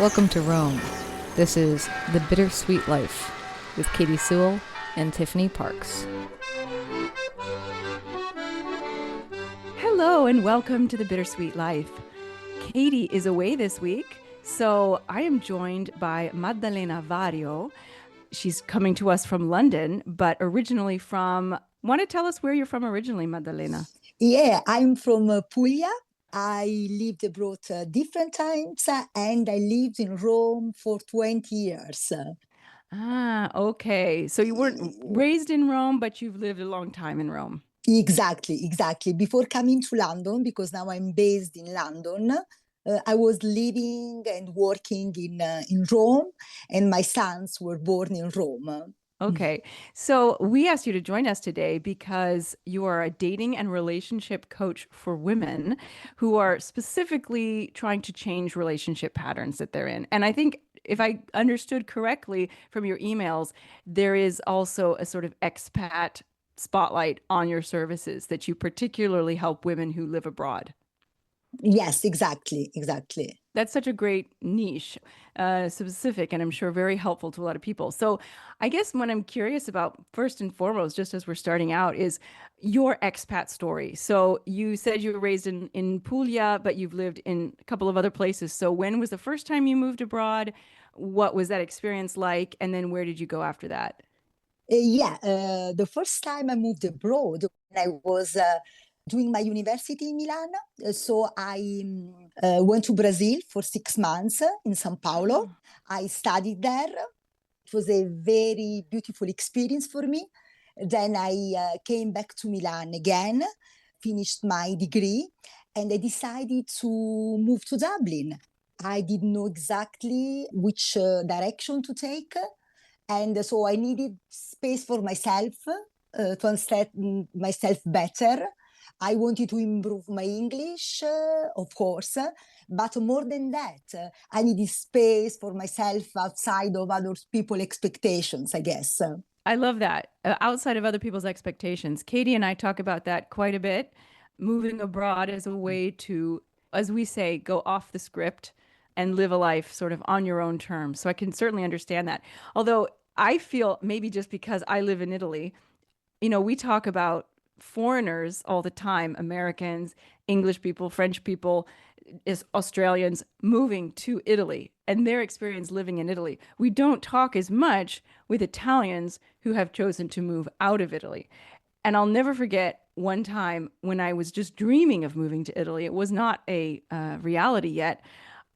Welcome to Rome. This is The Bittersweet Life with Katie Sewell and Tiffany Parks. Hello and welcome to The Bittersweet Life. Katie is away this week, so I am joined by Maddalena Vario. She's coming to us from London, but originally from, want to tell us where you're from originally, Maddalena? Yeah, I'm from Puglia. I lived abroad different times and I lived in Rome for 20 years. Ah, okay. So you weren't raised in Rome, but you've lived a long time in Rome. Exactly. Before coming to London, because now I'm based in London, I was living and working in Rome, and my sons were born in Rome. Okay. So we asked you to join us today because you are a dating and relationship coach for women who are specifically trying to change relationship patterns that they're in. And I think if I understood correctly from your emails, there is also a sort of expat spotlight on your services that you particularly help women who live abroad. Yes, exactly. That's such a great niche, specific, and I'm sure very helpful to a lot of people. So, I guess what I'm curious about, first and foremost, just as we're starting out, is your expat story. So, you said you were raised in Puglia, but you've lived in a couple of other places. So, when was the first time you moved abroad? What was that experience like? And then where did you go after that? The first time I moved abroad, when I was doing my university in Milan. So I went to Brazil for 6 months in São Paulo. Oh, I studied there. It was a very beautiful experience for me. Then I came back to Milan again, finished my degree, and I decided to move to Dublin. I didn't know exactly which direction to take, and so I needed space for myself to understand myself better. I wanted to improve my English, of course, but more than that, I needed space for myself outside of other people's expectations, I guess. I love that. Outside of other people's expectations. Katie and I talk about that quite a bit. Moving abroad as a way to, as we say, go off the script and live a life sort of on your own terms. So I can certainly understand that. Although I feel maybe just because I live in Italy, we talk about foreigners all the time, Americans, English people, French people, is Australians moving to Italy and their experience living in Italy. We don't talk as much with Italians who have chosen to move out of Italy. And I'll never forget one time when I was just dreaming of moving to Italy. It was not a reality yet.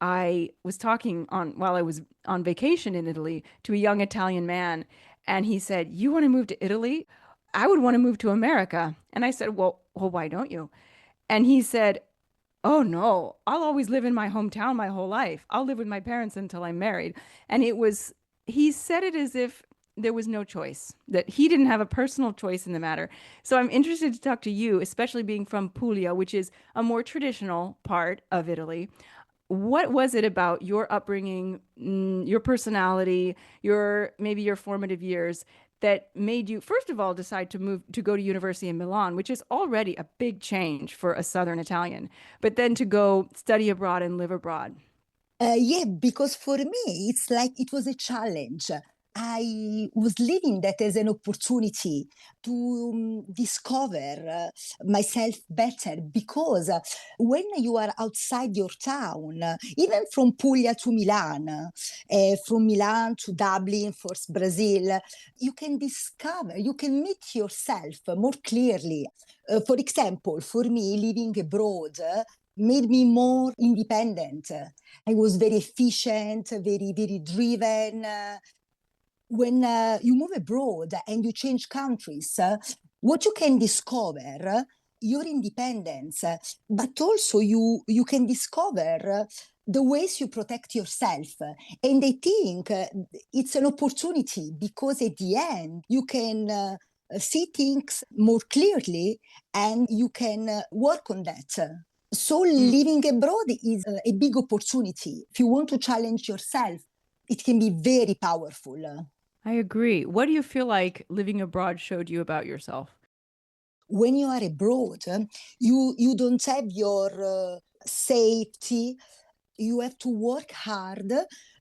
I was talking on while I was on vacation in Italy to a young Italian man, and he said, "You want to move to Italy? I would want to move to America." And I said, "Well, why don't you?" And he said, "Oh no, I'll always live in my hometown my whole life. I'll live with my parents until I'm married." And he said it as if there was no choice, that he didn't have a personal choice in the matter. So I'm interested to talk to you, especially being from Puglia, which is a more traditional part of Italy. What was it about your upbringing, your personality, maybe your formative years that made you, first of all, decide to move to go to university in Milan, which is already a big change for a Southern Italian, but then to go study abroad and live abroad? Yeah, because for me, it's like it was a challenge. I was living that as an opportunity to discover myself better because when you are outside your town, even from Puglia to Milan, from Milan to Dublin, first Brazil, you can discover, you can meet yourself more clearly. For example, for me, living abroad made me more independent. I was very efficient, very driven. When you move abroad and you change countries, what you can discover your independence, but also you can discover the ways you protect yourself. And I think it's an opportunity because at the end you can see things more clearly and you can work on that. So Mm, living abroad is a big opportunity. If you want to challenge yourself, it can be very powerful. I agree. What do you feel like living abroad showed you about yourself? When you are abroad, you don't have your safety. You have to work hard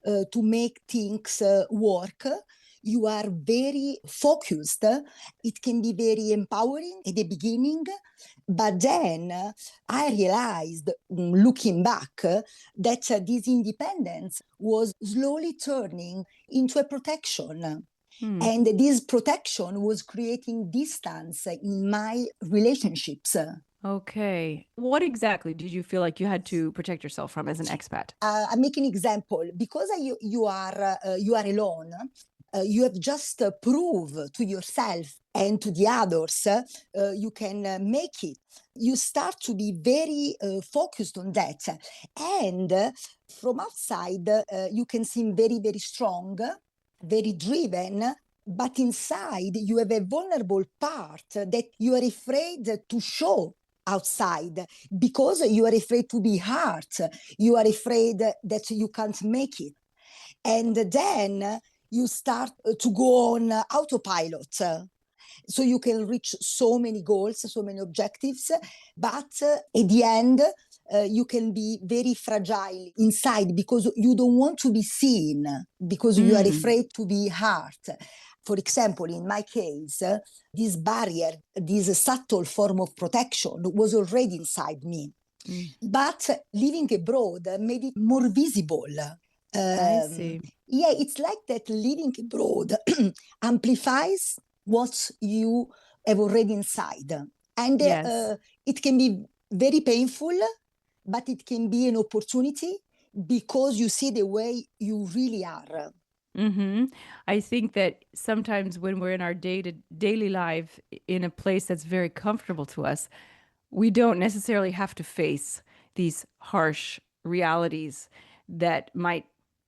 to make things work. You are very focused. It can be very empowering at the beginning, but then I realized, looking back, that this independence was slowly turning into a protection. And this protection was creating distance in my relationships. Okay. What exactly did you feel like you had to protect yourself from as an expat? I make an example. Because you are alone, you have just prove to yourself and to the others you can make it. You start to be very focused on that. And from outside, you can seem very, very strong, very driven. But inside, you have a vulnerable part that you are afraid to show outside because you are afraid to be hurt. You are afraid that you can't make it. And then you start to go on autopilot. So you can reach so many goals, so many objectives, but at the end, you can be very fragile inside because you don't want to be seen, because you are afraid to be hurt. For example, in my case, this barrier, this subtle form of protection was already inside me. But living abroad made it more visible. I see. Yeah, it's like that living abroad amplifies what you have already inside. And Yes. it can be very painful, but it can be an opportunity because you see the way you really are. I think that sometimes when we're in our daily life in a place that's very comfortable to us, we don't necessarily have to face these harsh realities that might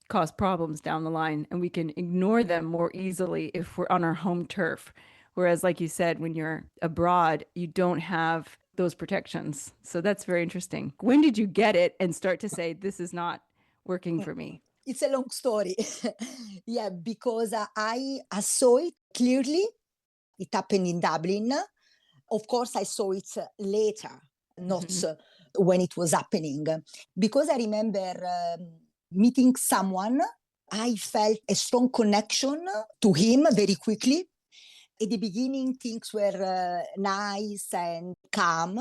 cause problems down the line, and we can ignore them more easily if we're on our home turf. Whereas, like you said, when you're abroad, you don't have those protections. So that's very interesting. When did you get it and start to say, this is not working for me? It's a long story. Yeah, because I saw it clearly. It happened in Dublin. Of course, I saw it later, not when it was happening. Because I remember meeting someone, I felt a strong connection to him very quickly. At the beginning, things were nice and calm.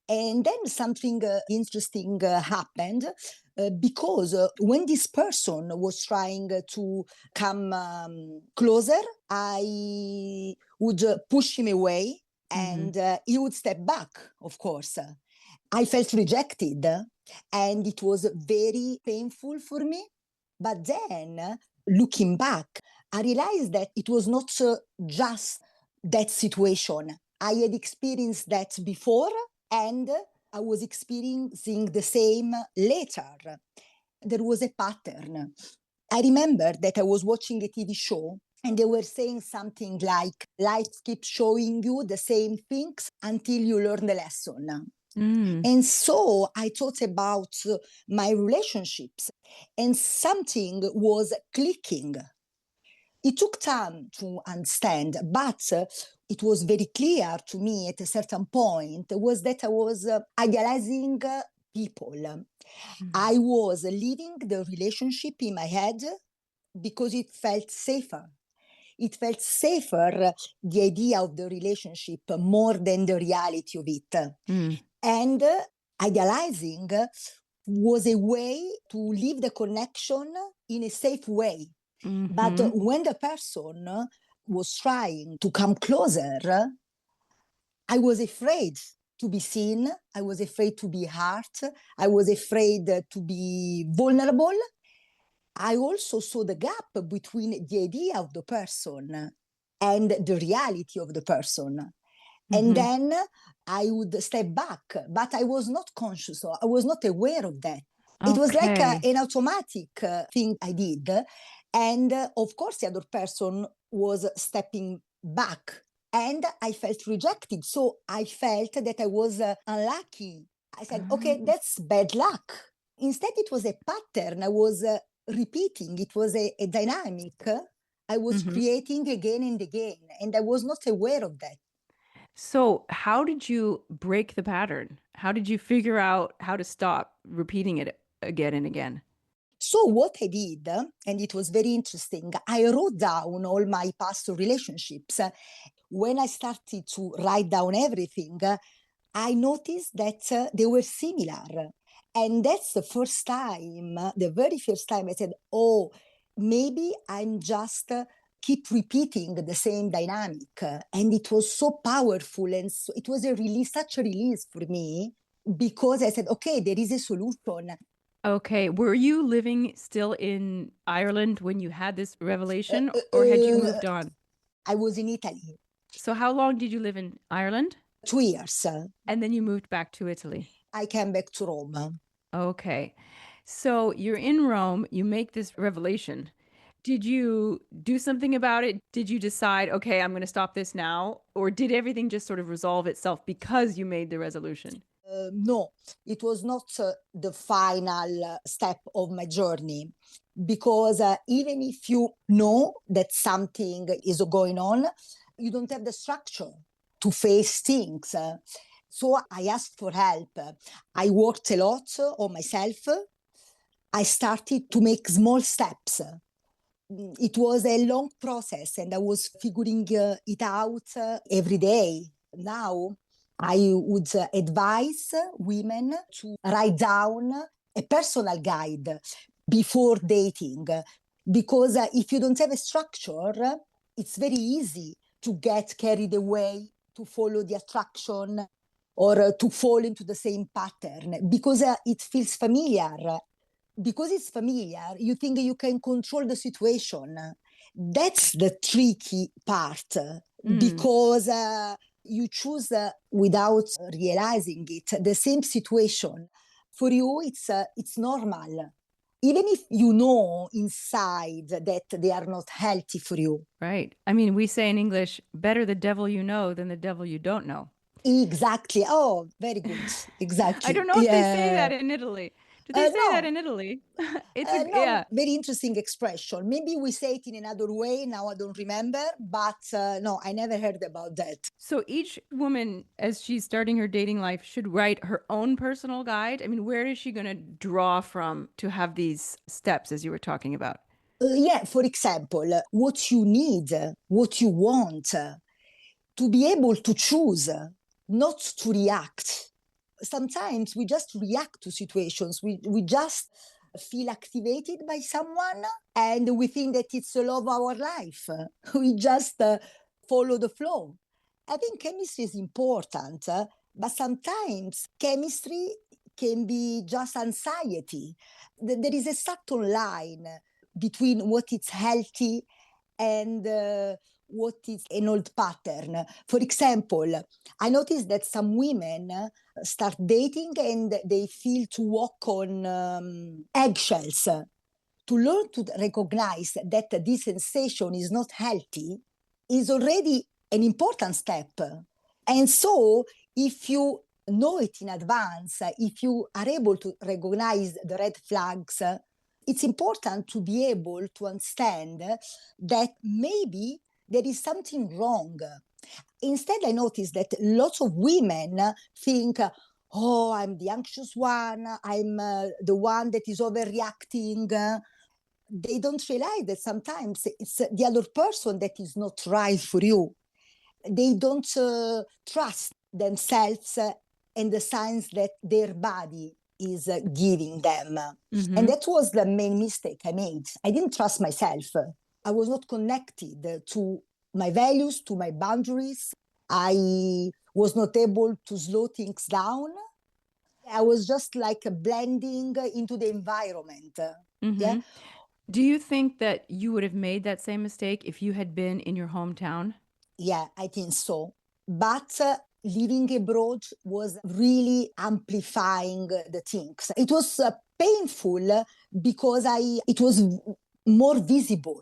And then something interesting happened because when this person was trying to come closer, I would push him away and he would step back, of course. I felt rejected and it was very painful for me. But then, looking back, I realized that it was not just that situation. I had experienced that before and I was experiencing the same later. There was a pattern. I remember that I was watching a TV show and they were saying something like, life keeps showing you the same things until you learn the lesson. And so I thought about my relationships and something was clicking. It took time to understand, but it was very clear to me at a certain point was that I was idealizing people. I was living the relationship in my head because it felt safer. It felt safer, the idea of the relationship, more than the reality of it. And idealizing was a way to live the connection in a safe way. But when the person was trying to come closer, I was afraid to be seen. I was afraid to be hurt. I was afraid to be vulnerable. I also saw the gap between the idea of the person and the reality of the person. And then I would step back, but I was not conscious, so I was not aware of that. It was like an automatic thing I did. And of course, the other person was stepping back and I felt rejected. So I felt that I was unlucky. I said, okay, that's bad luck. Instead, it was a pattern I was repeating. It was a dynamic I was creating again and again. And I was not aware of that. So, how did you break the pattern? How did you figure out how to stop repeating it? again and again? So what I did, and it was very interesting, I wrote down all my past relationships. When I started to write down everything, I noticed that they were similar. And that's the first time, the very first time I said, oh, maybe I'm just keep repeating the same dynamic. And it was so powerful. And so it was a release, such a release for me, because I said, okay, there is a solution. Okay. Were you living still in Ireland when you had this revelation, or had you moved on? I was in Italy So how long did you live in Ireland? 2 years. And then you moved back to Italy. I came back to Rome. Okay. So you're in Rome, you make this revelation. Did you do something about it? Did you decide, okay, I'm going to stop this now? Or did everything just sort of resolve itself because you made the resolution? No, it was not the final step of my journey, because even if you know that something is going on, you don't have the structure to face things. So I asked for help. I worked a lot on myself. I started to make small steps. It was a long process and I was figuring it out every day. Now, I would advise women to write down a personal guide before dating, because if you don't have a structure, it's very easy to get carried away, to follow the attraction, or to fall into the same pattern, because it feels familiar. Because it's familiar, you think you can control the situation. That's the tricky part, because you choose without realizing it the same situation. For you, it's normal, even if you know inside that they are not healthy for you. Right. I mean, we say in English, better the devil you know than the devil you don't know. Exactly. Oh, very good. Exactly. I don't know if they say that in Italy. Do they say that No. in Italy? No, very interesting expression. Maybe we say it in another way. Now I don't remember, but no, I never heard about that. So each woman, as she's starting her dating life, should write her own personal guide. I mean, where is she going to draw from to have these steps, as you were talking about? Yeah, for example, what you need, what you want, to be able to choose, not to react. Sometimes we just react to situations. We just feel activated by someone and we think that it's the love of our life. We just follow the flow. I think chemistry is important, but sometimes chemistry can be just anxiety. There is a subtle line between what is healthy and what is an old pattern. For example, I noticed that some women start dating and they feel to walk on eggshells. To learn to recognize that this sensation is not healthy is already an important step. And so, if you know it in advance, if you are able to recognize the red flags, it's important to be able to understand that maybe there is something wrong. Instead, I noticed that lots of women think, oh, I'm the anxious one, I'm the one that is overreacting. They don't realize that sometimes it's the other person that is not right for you. They don't trust themselves and the signs that their body is giving them. Mm-hmm. And that was the main mistake I made. I didn't trust myself. I was not connected to my values, to my boundaries. I was not able to slow things down. I was just like blending into the environment. Mm-hmm. Yeah. Do you think that you would have made that same mistake if you had been in your hometown? Yeah, I think so. But living abroad was really amplifying the things. It was painful because it was more visible.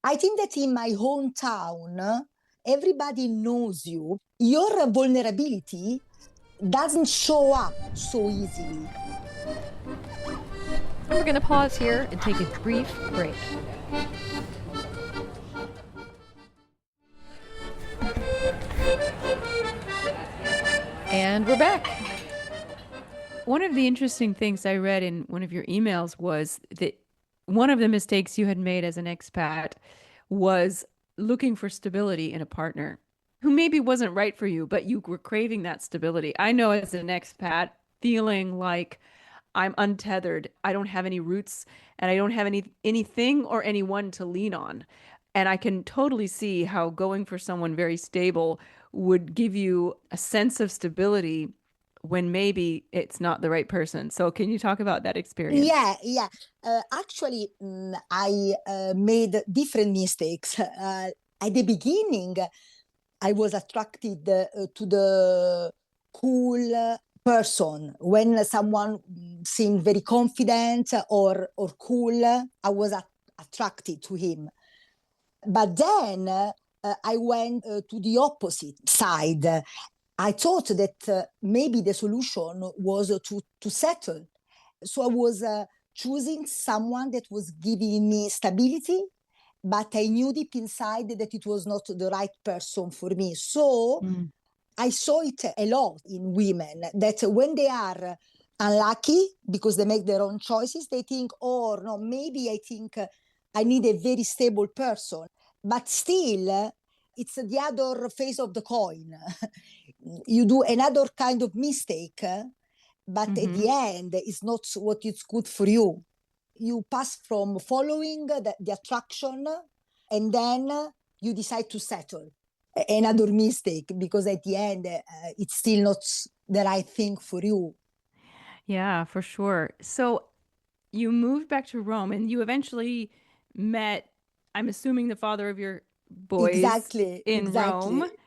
I think that in my hometown, everybody knows you. Your vulnerability doesn't show up so easily. And we're going to pause here and take a brief break. And we're back. One of the interesting things I read in one of your emails was that one of the mistakes you had made as an expat was looking for stability in a partner who maybe wasn't right for you, but you were craving that stability. I know as an expat, feeling like I'm untethered, I don't have any roots, and I don't have anything or anyone to lean on. And I can totally see how going for someone very stable would give you a sense of stability when maybe it's not the right person. So can you talk about that experience? Yeah. Actually, I made different mistakes. At the beginning, I was attracted to the cool person. When someone seemed very confident or cool, I was attracted to him. But then I went to the opposite side. I thought that maybe the solution was to settle. So I was choosing someone that was giving me stability, but I knew deep inside that it was not the right person for me. So I saw it a lot in women that when they are unlucky because they make their own choices, they think, oh, no, maybe I think I need a very stable person. But still, it's the other face of the coin. You do another kind of mistake, but at the end, it's not what is good for you. You pass from following the attraction, and then you decide to settle. Another mistake, because at the end, it's still not the right thing for you. Yeah, for sure. So you moved back to Rome and you eventually met, I'm assuming, the father of your boys Exactly, in Rome. exactly.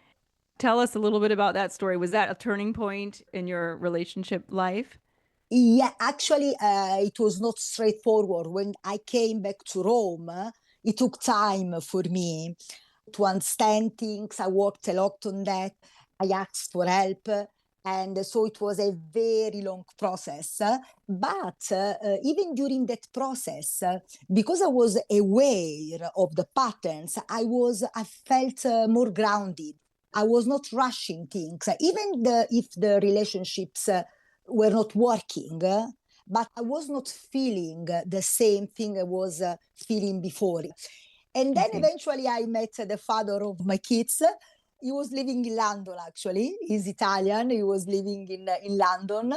Tell us a little bit about that story. Was that a turning point in your relationship life? Yeah, actually, it was not straightforward. When I came back to Rome, it took time for me to understand things. I worked a lot on that. I asked for help. And so it was a very long process. But even during that process, because I was aware of the patterns, I felt more grounded. I was not rushing things, even if the relationships were not working, but I was not feeling the same thing I was feeling before. And I then see. eventually I met the father of my kids. He was living in London, actually. He's Italian. He was living in London.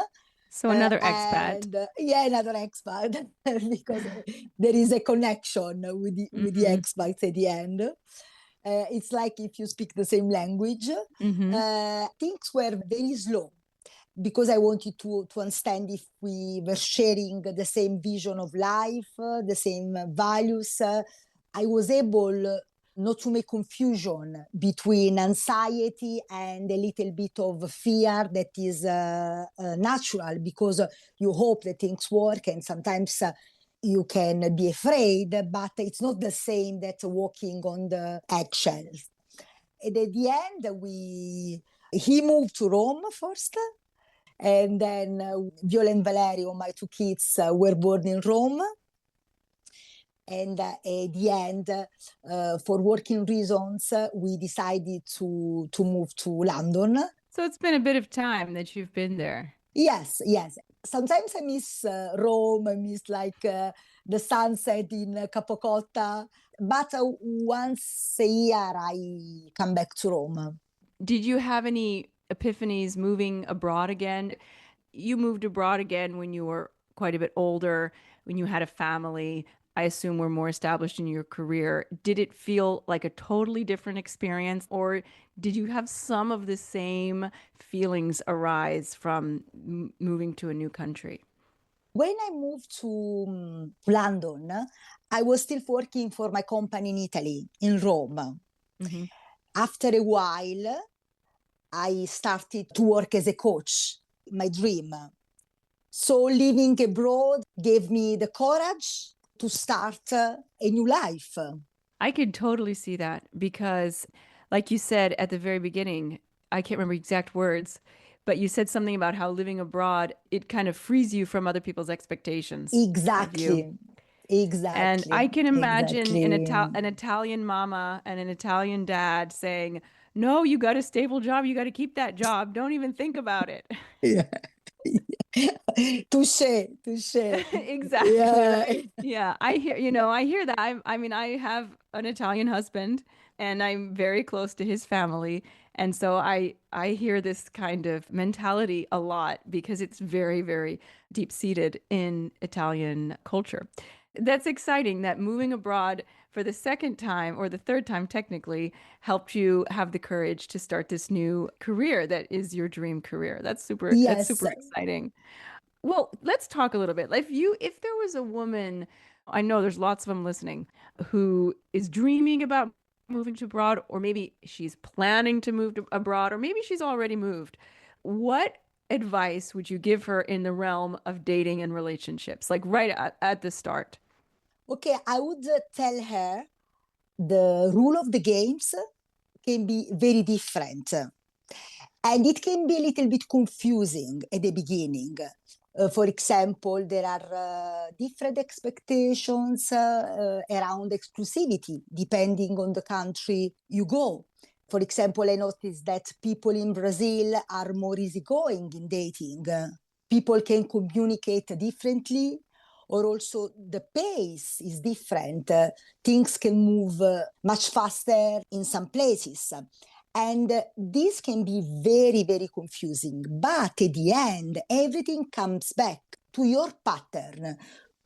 So another expat. And yeah, another expat, because there is a connection with the expats at the end. It's like if you speak the same language. Things were very slow because I wanted to understand if we were sharing the same vision of life, the same values. I was able not to make confusion between anxiety and a little bit of fear that is natural because you hope that things work and sometimes you can be afraid, but it's not the same that walking on the eggshells. And at the end, he moved to Rome first, and then Viola and Valerio, my two kids, were born in Rome. And at the end, for working reasons, we decided to move to London. So it's been a bit of time that you've been there. Yes. Sometimes I miss Rome. I miss the sunset in Capocotta. But once a year, I come back to Rome. Did you have any epiphanies moving abroad again? You moved abroad again when you were quite a bit older, when you had a family, I assume were more established in your career. Did it feel like a totally different experience, or did you have some of the same feelings arise from moving to a new country? When I moved to London, I was still working for my company in Italy, in Rome. After a while, I started to work as a coach, my dream. So living abroad gave me the courage to start a new life. I could totally see that because, like you said at the very beginning, I can't remember exact words, but you said something about how living abroad, it kind of frees you from other people's expectations of you. And I can imagine an Italian mama and an Italian dad saying, "No, you got a stable job. You got to keep that job. Don't even think about it." Yeah. Touche, touche. Yeah. Exactly. Yeah, I hear that. I mean, I have an Italian husband and I'm very close to his family. And so I hear this kind of mentality a lot because it's very, very deep-seated in Italian culture. That's exciting that moving abroad for the second time or the third time technically helped you have the courage to start this new career that is your dream career. That's Yes. super exciting. Well, let's talk a little bit. If there was a woman, I know there's lots of them listening, who is dreaming about moving to abroad, or maybe she's planning to move to abroad, or maybe she's already moved. What advice would you give her in the realm of dating and relationships, like right at the start? Okay, I would tell her the rule of the games can be very different. And it can be a little bit confusing at the beginning. For example, there are different expectations around exclusivity depending on the country you go. For example, I noticed that people in Brazil are more easygoing in dating. People can communicate differently, or also the pace is different. Things can move much faster in some places. And this can be very, very confusing. But at the end, everything comes back to your pattern,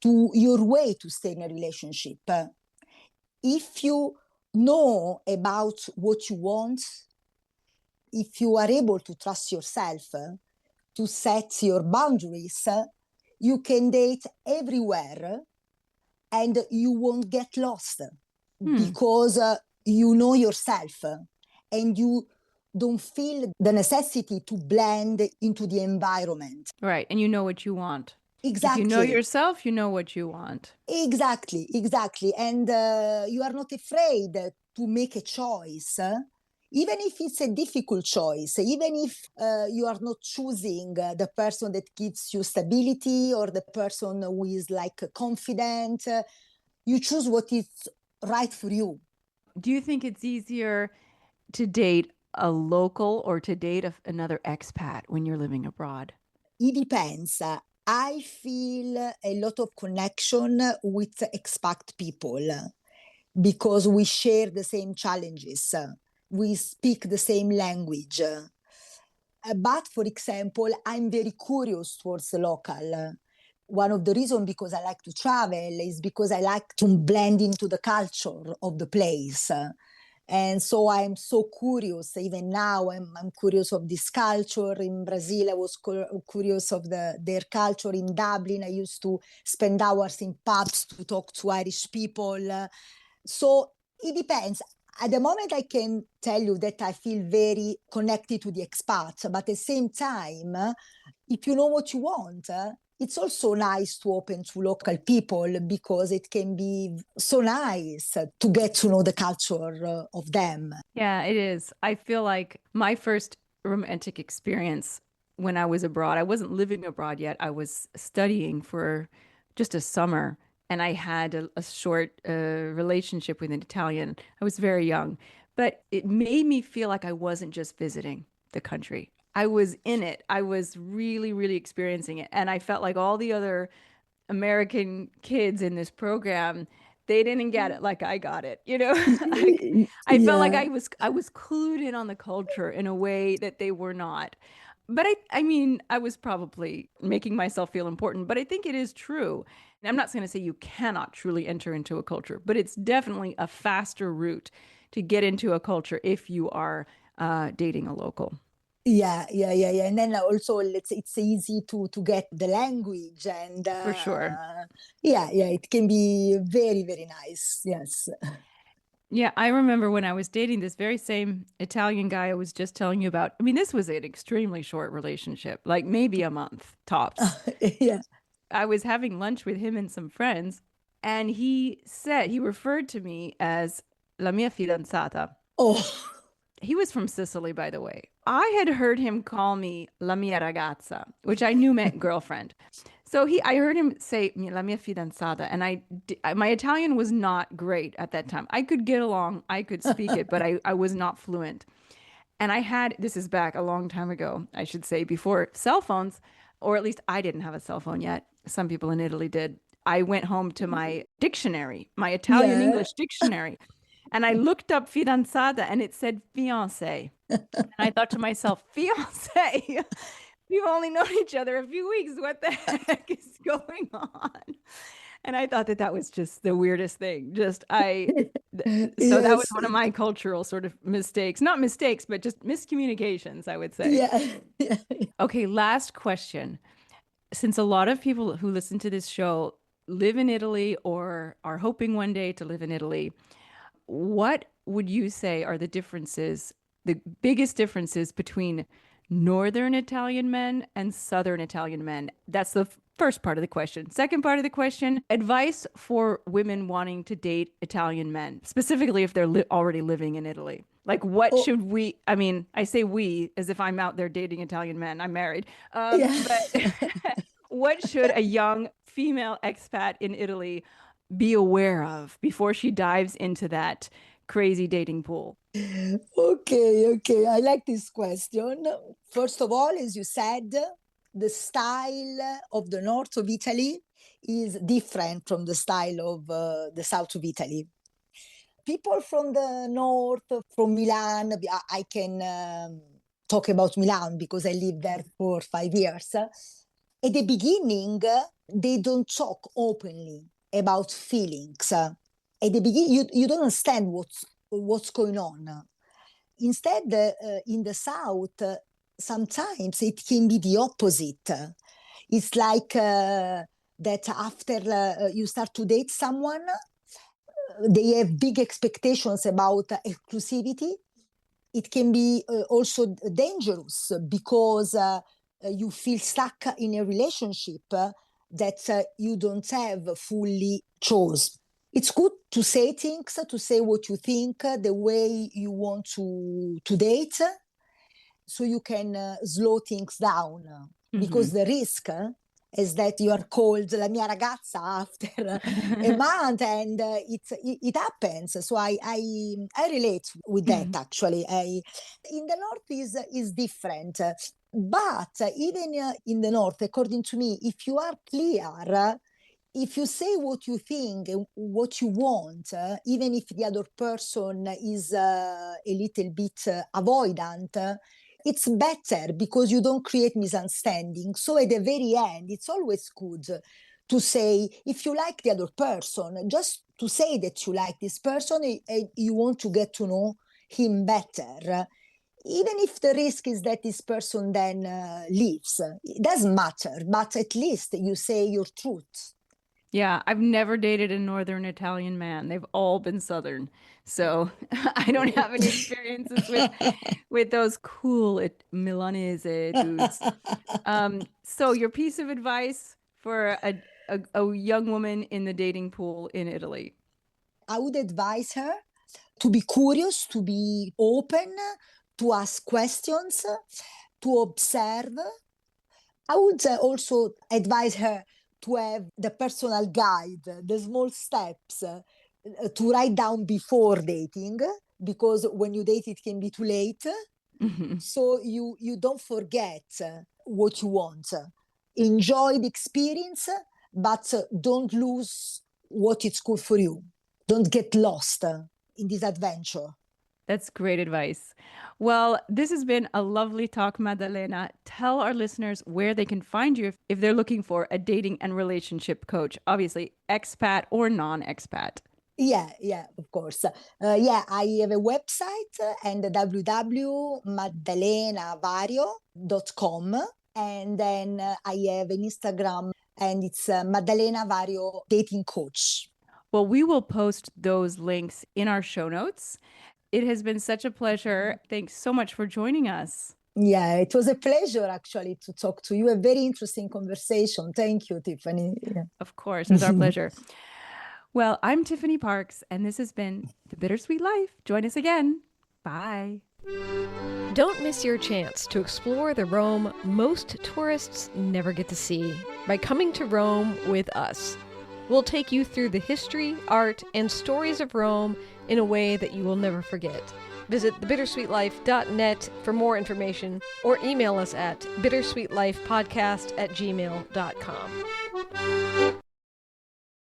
to your way to stay in a relationship. If you know about what you want, if you are able to trust yourself, to set your boundaries, you can date everywhere and you won't get lost because you know yourself and you don't feel the necessity to blend into the environment. Right. And you know what you want. If you know Exactly. yourself, you know what you want. Exactly. And you are not afraid to make a choice, even if it's a difficult choice, even if you are not choosing the person that gives you stability or the person who is like confident. You choose what is right for you. Do you think it's easier to date a local or to date another expat when you're living abroad? It depends. I feel a lot of connection with expat people because we share the same challenges. We speak the same language. But for example, I'm very curious towards the local. One of the reasons because I like to travel is because I like to blend into the culture of the place. And so I'm so curious. Even now, I'm curious of this culture. In Brazil, I was curious of their culture. In Dublin, I used to spend hours in pubs to talk to Irish people. So it depends. At the moment, I can tell you that I feel very connected to the expats, but at the same time, if you know what you want, it's also nice to open to local people because it can be so nice to get to know the culture of them. Yeah, it is. I feel like my first romantic experience when I was abroad, I wasn't living abroad yet. I was studying for just a summer, and I had a short relationship with an Italian. I was very young, but it made me feel like I wasn't just visiting the country. I was in it. I was really, really experiencing it. And I felt like all the other American kids in this program, they didn't get it like I got it. I felt like Yeah. I was clued in on the culture in a way that they were not. But I mean, I was probably making myself feel important, but I think it is true. And I'm not going to say you cannot truly enter into a culture, but it's definitely a faster route to get into a culture if you are dating a local. Yeah. And then also, it's easy to get the language, and For sure. yeah, it can be very, very nice. Yes. Yeah, I remember when I was dating this very same Italian guy I was just telling you about. I mean, this was an extremely short relationship, like maybe a month tops. Yeah. I was having lunch with him and some friends, and he referred to me as la mia fidanzata. Oh. He was from Sicily, by the way. I had heard him call me la mia ragazza, which I knew meant girlfriend. I heard him say la mia fidanzata, and my Italian was not great at that time. I could get along, I could speak it, but I was not fluent. And this is back a long time ago, I should say, before cell phones. or at least I didn't have a cell phone yet. Some people in Italy did. I went home to my dictionary, my Italian Yeah. English dictionary, and I looked up fidanzata and it said fiancé. And I thought to myself, fiancé? We've only known each other a few weeks. What the heck is going on? And I thought that that was just the weirdest thing. So that was Yes. one of my cultural sort of mistakes. Not mistakes, but just miscommunications, I would say. Yeah. Yeah. Okay, last question. Since a lot of people who listen to this show live in Italy or are hoping one day to live in Italy, what would you say are the differences, the biggest differences between Northern Italian men and Southern Italian men? That's the first part of the question. Second part of the question, advice for women wanting to date Italian men, specifically if they're already living in Italy. Like, what Oh, should we, I mean, I say we as if I'm out there dating Italian men. I'm married. yeah. But what should a young female expat in Italy be aware of before she dives into that crazy dating pool? Okay, okay. I like this question. First of all, as you said, the style of the north of Italy is different from the style of the south of Italy. People from the north, from Milan, I can talk about Milan because I lived there for 5 years. At the beginning, they don't talk openly about feelings. At the beginning, you don't understand what's going on. Instead, in the South, sometimes it can be the opposite. It's like that after you start to date someone, they have big expectations about exclusivity. It can be also dangerous because you feel stuck in a relationship that you don't have fully chose. It's good to say things, to say what you think, the way you want to date, so you can slow things down. Because the risk is that you are called la mia ragazza after a month, and it happens. So I relate with that actually. In the north is different, but even in the north, according to me, if you are clear, if you say what you think, what you want, even if the other person is a little bit avoidant, it's better because you don't create misunderstanding. So at the very end, it's always good to say, if you like the other person, just to say that you like this person and you want to get to know him better. Even if the risk is that this person then leaves, it doesn't matter, but at least you say your truth. Yeah, I've never dated a Northern Italian man. They've all been Southern. So I don't have any experiences with those cool Milanese dudes. So your piece of advice for a young woman in the dating pool in Italy? I would advise her to be curious, to be open, to ask questions, to observe. I would also advise her to have the personal guide, the small steps to write down before dating, because when you date, it can be too late. So you don't forget what you want. Enjoy the experience, but don't lose what is good for you. Don't get lost in this adventure. That's great advice. Well, this has been a lovely talk, Maddalena. Tell our listeners where they can find you if they're looking for a dating and relationship coach, obviously expat or non-expat. Yeah, of course. Yeah, I have a website and www.maddalenavario.com. And then I have an Instagram and it's Maddalena Vario Dating Coach. Well, we will post those links in our show notes. It has been such a pleasure. Thanks so much for joining us. Yeah, it was a pleasure actually to talk to you. A very interesting conversation. Thank you, Tiffany. Yeah. Of course, it was our pleasure. Well, I'm Tiffany Parks, and this has been The Bittersweet Life. Join us again. Bye. Don't miss your chance to explore the Rome most tourists never get to see by coming to Rome with us. We'll take you through the history, art, and stories of Rome in a way that you will never forget. Visit thebittersweetlife.net for more information or email us at bittersweetlifepodcast@gmail.com.